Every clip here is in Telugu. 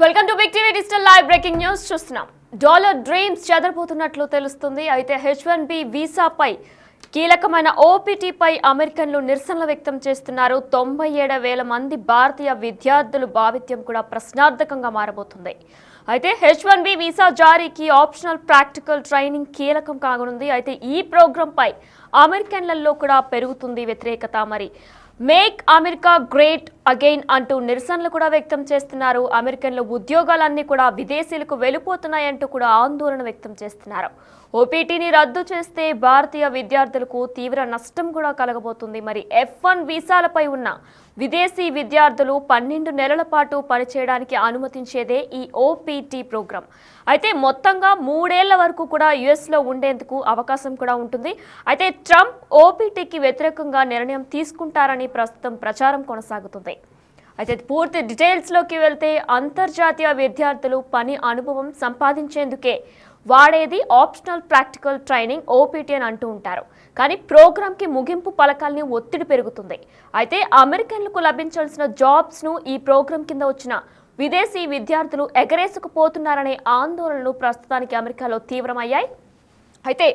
Welcome to big TV digital live breaking news చూస్తున్నాం. డాలర్ డ్రీమ్స్ చెదరబోతున్నట్లు తెలుస్తుంది. అయితే H1B వీసాపై కీలకమైన OPT పై అమెరికన్లు నిరసనలు వ్యక్తం చేస్తున్నారు. 97,000 మంది భారతీయ విద్యార్థులు భావిత్యం కూడా ప్రశ్నార్థకంగా మారబోతుంది. అయితే H1B వీసా జారీకి ఆప్షనల్ ప్రాక్టికల్ ట్రైనింగ్ కీలకం కానుంది. అయితే ఈ ప్రోగ్రాం పై అమెరికన్లలో కూడా పెరుగుతుంది వ్యతిరేకత. మరి మేక్ అమెరికా గ్రేట్ అగైన్ అంటూ నిరసనలు కూడా వ్యక్తం చేస్తున్నారు. అమెరికన్ల ఉద్యోగాలన్నీ కూడా విదేశీయులకు వెళ్ళిపోతున్నాయంటూ కూడా ఆందోళన వ్యక్తం చేస్తున్నారు. OPTని రద్దు చేస్తే భారతీయ విద్యార్థులకు తీవ్ర నష్టం కూడా కలగబోతుంది. మరి F1 వీసాలపై ఉన్న విదేశీ విద్యార్థులు 12 నెలల పాటు పనిచేయడానికి అనుమతించేదే ఈ OPT ప్రోగ్రాం. అయితే మొత్తంగా 3 ఏళ్ల వరకు కూడా US లో ఉండేందుకు అవకాశం కూడా ఉంటుంది. అయితే ట్రంప్ OPTకి వ్యతిరేకంగా నిర్ణయం తీసుకుంటారని ప్రస్తుతం ప్రచారం కొనసాగుతుంది. అయితే పూర్తి డీటెయిల్స్లోకి వెళ్తే అంతర్జాతీయ విద్యార్థులు పని అనుభవం సంపాదించేందుకే వాడేది ఆప్షనల్ ప్రాక్టికల్ ట్రైనింగ్ OPT అని అంటూ ఉంటారు. కానీ ప్రోగ్రాంకి ముగింపు పలకాలని ఒత్తిడి పెరుగుతుంది. అయితే అమెరికన్లకు లభించాల్సిన జాబ్స్ను ఈ ప్రోగ్రాం కింద వచ్చిన విదేశీ విద్యార్థులు ఎగరేసుకుపోతున్నారనే ఆందోళనలు ప్రస్తుతానికి అమెరికాలో తీవ్రమయ్యాయి. అయితే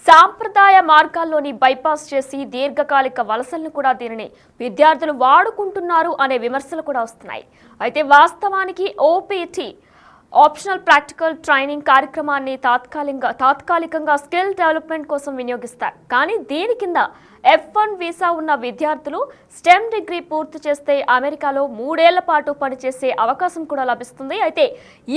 సాంప్రదాయ మార్గాల్లోని బైపాస్ చేసి దీర్ఘకాలిక వలసలను కూడా దీనిని విద్యార్థులు వాడుకుంటున్నారు అనే విమర్శలు కూడా వస్తున్నాయి. అయితే వాస్తవానికి OPT ఆప్షనల్ ప్రాక్టికల్ ట్రైనింగ్ కార్యక్రమాన్ని తాత్కాలికంగా స్కిల్ డెవలప్మెంట్ కోసం వినియోగిస్తారు. కానీ దీని కింద F1 వీసా ఉన్న విద్యార్థులు స్టెమ్ డిగ్రీ పూర్తి చేస్తే అమెరికాలో 3 ఏళ్ల పాటు పనిచేసే అవకాశం కూడా లభిస్తుంది. అయితే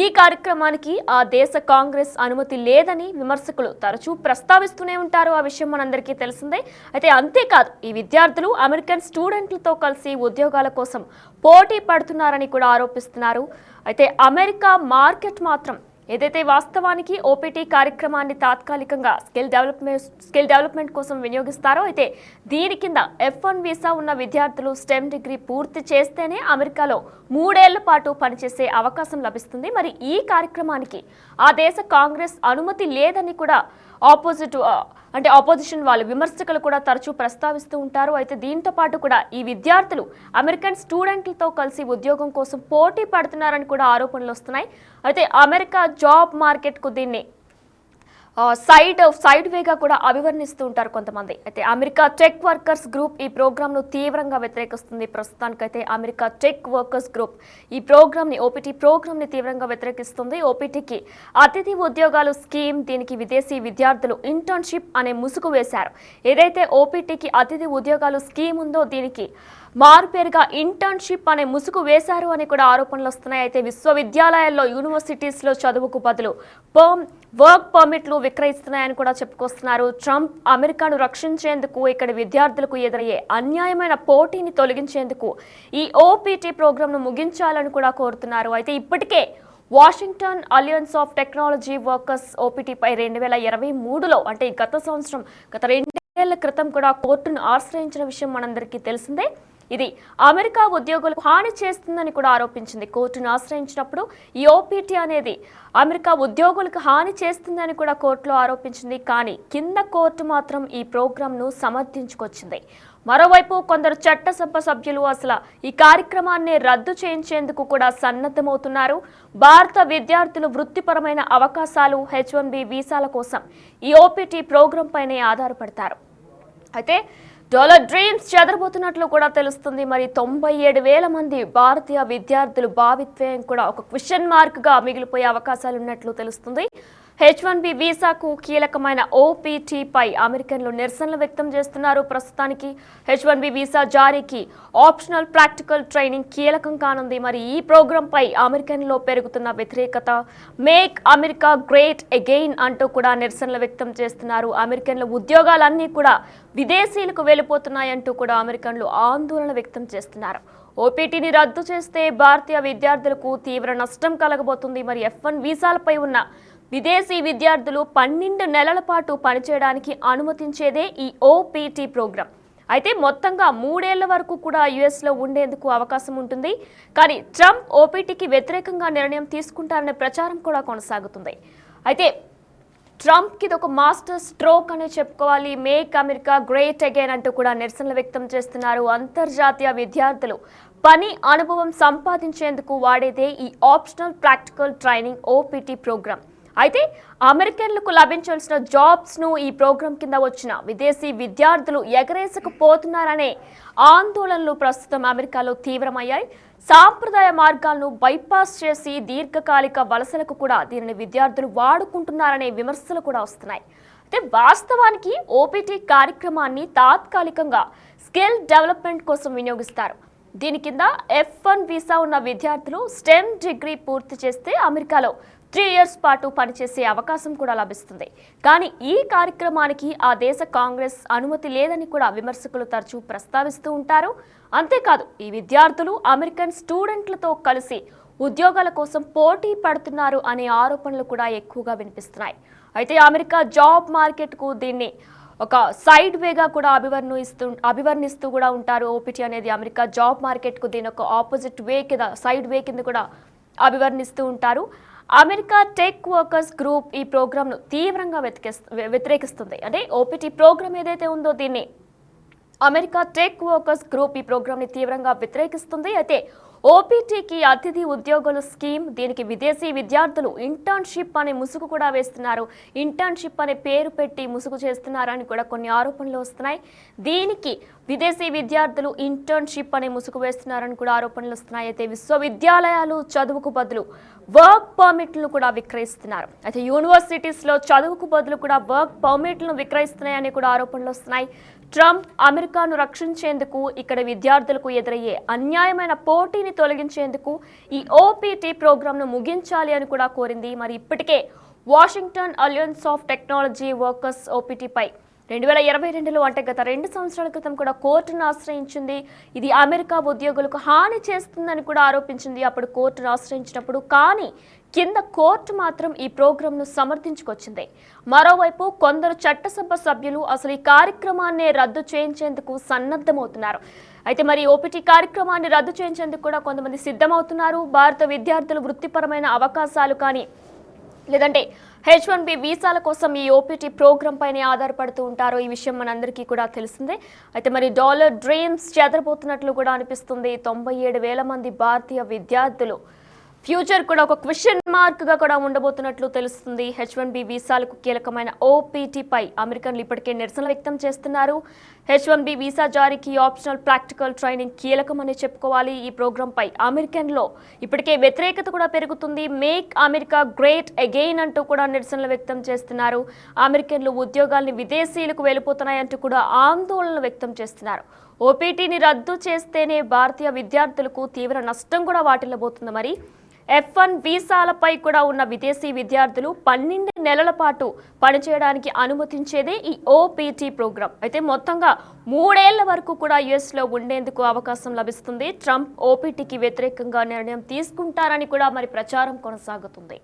ఈ కార్యక్రమానికి ఆ దేశ కాంగ్రెస్ అనుమతి లేదని విమర్శకులు తరచూ ప్రస్తావిస్తూనే ఉంటారు. ఆ విషయం మనందరికీ తెలిసిందే. అయితే అంతేకాదు ఈ విద్యార్థులు అమెరికన్ స్టూడెంట్లతో కలిసి ఉద్యోగాల కోసం పోటీ పడుతున్నారని కూడా ఆరోపిస్తున్నారు. అయితే అమెరికా మార్కెట్ మాత్రం ఏదైతే వాస్తవానికి OPT కార్యక్రమాన్ని తాత్కాలికంగా స్కిల్ డెవలప్మెంట్ కోసం వినియోగిస్తారో అయితే దీని కింద F1 వీసా ఉన్న విద్యార్థులు స్టెమ్ డిగ్రీ పూర్తి చేస్తేనే అమెరికాలో 3 ఏళ్ల పాటు పనిచేసే అవకాశం లభిస్తుంది. మరి ఈ కార్యక్రమానికి ఆ దేశ కాంగ్రెస్ అనుమతి లేదని కూడా ఆపోజిషన్ వాళ్ళు విమర్శకులు కూడా తరచూ ప్రస్తావిస్తూ ఉంటారు. అయితే దీంతో పాటు కూడా ఈ విద్యార్థులు అమెరికన్ స్టూడెంట్లతో కలిసి ఉద్యోగం కోసం పోటీ పడుతున్నారని కూడా ఆరోపణలు వస్తున్నాయి. అయితే అమెరికా జాబ్ మార్కెట్కు దీన్ని సైడ్ వేగా కూడా అభివర్ణిస్తూ ఉంటారు కొంతమంది. అయితే అమెరికా టెక్ వర్కర్స్ గ్రూప్ ఈ ప్రోగ్రాంను తీవ్రంగా వ్యతిరేకిస్తుంది. ప్రస్తుతానికైతే అమెరికా టెక్ వర్కర్స్ గ్రూప్ ఈ OPT ప్రోగ్రామ్ని తీవ్రంగా వ్యతిరేకిస్తుంది. OPTకి అతిథి ఉద్యోగాలు స్కీమ్, దీనికి విదేశీ విద్యార్థులు ఇంటర్న్షిప్ అనే ముసుగు వేశారు. ఏదైతే OPTకి అతిథి ఉద్యోగాలు స్కీమ్ ఉందో దీనికి మారుపేరుగా ఇంటర్న్షిప్ అనే ముసుగు వేశారు అని కూడా ఆరోపణలు వస్తున్నాయి. అయితే విశ్వవిద్యాలయాల్లో యూనివర్సిటీస్లో చదువుకు బదులు వర్క్ పర్మిట్లు విక్రయిస్తున్నాయని కూడా చెప్పుకొస్తున్నారు. ట్రంప్ అమెరికాను రక్షించేందుకు ఇక్కడ విద్యార్థులకు ఎదురయ్యే అన్యాయమైన పోటీని తొలగించేందుకు ఈ OPT ప్రోగ్రాంను ముగించాలని కూడా కోరుతున్నారు. అయితే ఇప్పటికే Washington alliance of technology workers OPT పై 2023లో అంటే గత 2 ఏళ్ల క్రితం కూడా కోర్టును ఆశ్రయించిన విషయం మనందరికీ తెలిసిందే. ఇది అమెరికా ఉద్యోగులకు హాని చేస్తుందని కూడా ఆరోపించింది. కోర్టును ఆశ్రయించినప్పుడు ఈ OPT అనేది అమెరికా ఉద్యోగులకు హాని చేస్తుందని కూడా కోర్టులో ఆరోపించింది. కానీ కింద కోర్టు మాత్రం ఈ ప్రోగ్రాంను సమర్థించుకొచ్చింది. మరోవైపు కొందరు చట్టసభ సభ్యులు అసలు ఈ కార్యక్రమాన్ని రద్దు చేయించేందుకు కూడా సన్నద్ధమవుతున్నారు. భారత విద్యార్థులు వృత్తిపరమైన అవకాశాలు H1B వీసాల కోసం ఈ OPT ప్రోగ్రాం పైనే ఆధారపడతారు. అయితే డాలర్ డ్రీమ్స్ చెదరబోతున్నట్లు కూడా తెలుస్తుంది. మరి 97,000 మంది భారతీయ విద్యార్థులు భావిత్వం కూడా ఒక క్వశ్చన్ మార్క్గా మిగిలిపోయే అవకాశాలు ఉన్నట్లు తెలుస్తుంది. H1B వీసాకు కీలకమైన OPT పై అమెరికన్లు నిరసనలు వ్యక్తం చేస్తున్నారు. ప్రస్తుతానికి H1B వీసా జారీకి ఆప్షనల్ ప్రాక్టికల్ ట్రైనింగ్ కీలకం కానుంది. మరి ఈ ప్రోగ్రాంపై అమెరికన్లో పెరుగుతున్న వ్యతిరేకత, మేక్ అమెరికా గ్రేట్ అగైన్ అంటూ కూడా నిరసనలు వ్యక్తం చేస్తున్నారు. అమెరికన్ల ఉద్యోగాలన్నీ కూడా విదేశీయులకు వెళ్ళిపోతున్నాయంటూ కూడా అమెరికన్లు ఆందోళన వ్యక్తం చేస్తున్నారు. OPTని రద్దు చేస్తే భారతీయ విద్యార్థులకు తీవ్ర నష్టం కలగబోతుంది. మరి F1 వీసాలపై ఉన్న విదేశీ విద్యార్థులు 12 నెలల పాటు పనిచేయడానికి అనుమతించేదే ఈ OPT ప్రోగ్రాం. అయితే మొత్తంగా 3 ఏళ్ల వరకు కూడా US లో ఉండేందుకు అవకాశం ఉంటుంది. కానీ ట్రంప్ OPTకి వ్యతిరేకంగా నిర్ణయం తీసుకుంటారనే ప్రచారం కూడా కొనసాగుతుంది. అయితే ట్రంప్కి ఇది ఒక మాస్టర్ స్ట్రోక్ అనే చెప్పుకోవాలి. మేక్ అమెరికా గ్రేట్ అగైన్ అంటూ కూడా నిరసనలు వ్యక్తం చేస్తున్నారు. అంతర్జాతీయ విద్యార్థులు పని అనుభవం సంపాదించేందుకు వాడేదే ఈ optional practical training OPT program. అయితే అమెరికన్లకు లభించాల్సిన జాబ్స్ను ఈ ప్రోగ్రాం కింద వచ్చిన విదేశీ విద్యార్థులు ఎగరేసుకుపోతున్నారనే ఆందోళనలు ప్రస్తుతం అమెరికాలో తీవ్రమయ్యాయి. సాంప్రదాయ మార్గాలను బైపాస్ చేసి దీర్ఘకాలిక వలసలకు కూడా దీనిని విద్యార్థులు వాడుకుంటున్నారనే విమర్శలు కూడా వస్తున్నాయి. అయితే వాస్తవానికి ఓపీటీ కార్యక్రమాన్ని తాత్కాలికంగా స్కిల్ డెవలప్మెంట్ కోసం వినియోగిస్తారు. దీని కింద F1 వీసా ఉన్న విద్యార్థులు స్టెమ్ డిగ్రీ పూర్తి చేస్తే అమెరికాలో 3 years పాటు పనిచేసే అవకాశం కూడా లభిస్తుంది. కానీ ఈ కార్యక్రమానికి ఆ దేశ కాంగ్రెస్ అనుమతి లేదని కూడా విమర్శకులు తరచూ ప్రస్తావిస్తూ ఉంటారు. అంతేకాదు ఈ విద్యార్థులు అమెరికన్ స్టూడెంట్లతో కలిసి ఉద్యోగాల కోసం పోటీ పడుతున్నారు అనే ఆరోపణలు కూడా ఎక్కువగా వినిపిస్తున్నాయి. అయితే అమెరికా జాబ్ మార్కెట్కు దీన్ని ఒక సైడ్ వేగా కూడా అభివర్ణిస్తూ కూడా ఉంటారు. ఓపీటీ అనేది అమెరికా జాబ్ మార్కెట్కు దీని ఒక ఆపోజిట్ వే కింద సైడ్ వే కింద కూడా అభివర్ణిస్తూ ఉంటారు. అమెరికా టెక్ వర్కర్స్ గ్రూప్ ఈ ప్రోగ్రామ్ను తీవ్రంగా వ్యతిరేకిస్తుంది. అంటే ఓపీటీ ప్రోగ్రామ్ ఏదైతే ఉందో దీన్ని అమెరికా టెక్ వర్కర్స్ గ్రూప్ ఈ ప్రోగ్రామ్ని తీవ్రంగా వ్యతిరేకిస్తుంది. అయితే ఓపీటీకి అతిథి ఉద్యోగుల స్కీమ్, దీనికి విదేశీ విద్యార్థులు ఇంటర్న్షిప్ అనే ముసుగు కూడా వేస్తున్నారు. ఇంటర్న్షిప్ అనే పేరు పెట్టి ముసుగు చేస్తున్నారని కూడా కొన్ని ఆరోపణలు వస్తున్నాయి. దీనికి విదేశీ విద్యార్థులు ఇంటర్న్షిప్ అనే ముసుగు వేస్తున్నారని కూడా ఆరోపణలు వస్తున్నాయి. అయితే విశ్వవిద్యాలయాలు చదువుకు బదులు వర్క్ పర్మిట్లను కూడా విక్రయిస్తున్నారు. అయితే యూనివర్సిటీస్లో చదువుకు బదులు కూడా వర్క్ పర్మిట్లను విక్రయిస్తున్నాయని కూడా ఆరోపణలు వస్తున్నాయి. ట్రంప్ అమెరికాను రక్షించేందుకు ఇక్కడ విద్యార్థులకు ఎదురయ్యే అన్యాయమైన పోటీని తొలగించేందుకు ఈ ఓపీటీ ప్రోగ్రాంను ముగించాలి అని కూడా కోరింది. మరి ఇప్పటికే Washington alliance of technology workers ఓపీటీపై 2022లో అంటే గత 2 సంవత్సరాల క్రితం కూడా కోర్టును ఆశ్రయించింది. ఇది అమెరికా ఉద్యోగులకు హాని చేస్తుందని కూడా ఆరోపించింది అప్పుడు కోర్టును ఆశ్రయించినప్పుడు. కానీ కింద కోర్టు మాత్రం ఈ ప్రోగ్రాంను సమర్థించుకొచ్చింది. మరోవైపు కొందరు చట్టసభ సభ్యులు అసలు ఈ కార్యక్రమాన్ని రద్దు చేయించేందుకు సన్నద్ధమవుతున్నారు. అయితే మరి ఓపీటీ కార్యక్రమాన్ని రద్దు చేయించేందుకు కూడా కొంతమంది సిద్ధమవుతున్నారు. భారత విద్యార్థులు వృత్తిపరమైన అవకాశాలు కానీ లేదంటే H1B వీసాల కోసం ఈ ఓపీటీ ప్రోగ్రామ్ పైనే ఆధారపడుతూ ఉంటారు. ఈ విషయం మనందరికీ కూడా తెలిసిందే. అయితే మరి డాలర్ డ్రీమ్స్ చెదరబోతున్నట్లు కూడా అనిపిస్తుంది. 97,000 మంది భారతీయ విద్యార్థులు ఫ్యూచర్ కూడా ఒక క్వశ్చన్ మార్క్గా కూడా ఉండబోతున్నట్లు తెలుస్తుంది. H1B వీసాలకు కీలకమైన ఓపీటీపై అమెరికన్లు ఇప్పటికే నిరసన వ్యక్తం చేస్తున్నారు. H1B వీసా జారీకి ఆప్షనల్ ప్రాక్టికల్ ట్రైనింగ్ కీలకమని చెప్పుకోవాలి. ఈ ప్రోగ్రాంపై అమెరికన్లో ఇప్పటికే వ్యతిరేకత కూడా పెరుగుతుంది. మేక్ అమెరికా గ్రేట్ అగైన్ అంటూ కూడా నిరసనలు వ్యక్తం చేస్తున్నారు. అమెరికన్లు ఉద్యోగాల్ని విదేశీయులకు వెళ్ళిపోతున్నాయంటూ కూడా ఆందోళనలు వ్యక్తం చేస్తున్నారు. ఓపీటీని రద్దు చేస్తేనే భారతీయ విద్యార్థులకు తీవ్ర నష్టం కూడా వాటిల్లబోతుంది. మరి F1 వీసాలపై కూడా ఉన్న విదేశీ విద్యార్థులు 12 నెలల పాటు పనిచేయడానికి అనుమతించేదే ఈ ఓపీటీ ప్రోగ్రాం. అయితే మొత్తంగా 3 ఏళ్ల వరకు కూడా యుఎస్లో ఉండేందుకు అవకాశం లభిస్తుంది. ట్రంప్ ఓపీటీకి వ్యతిరేకంగా నిర్ణయం తీసుకుంటారని కూడా మరి ప్రచారం కొనసాగుతుంది.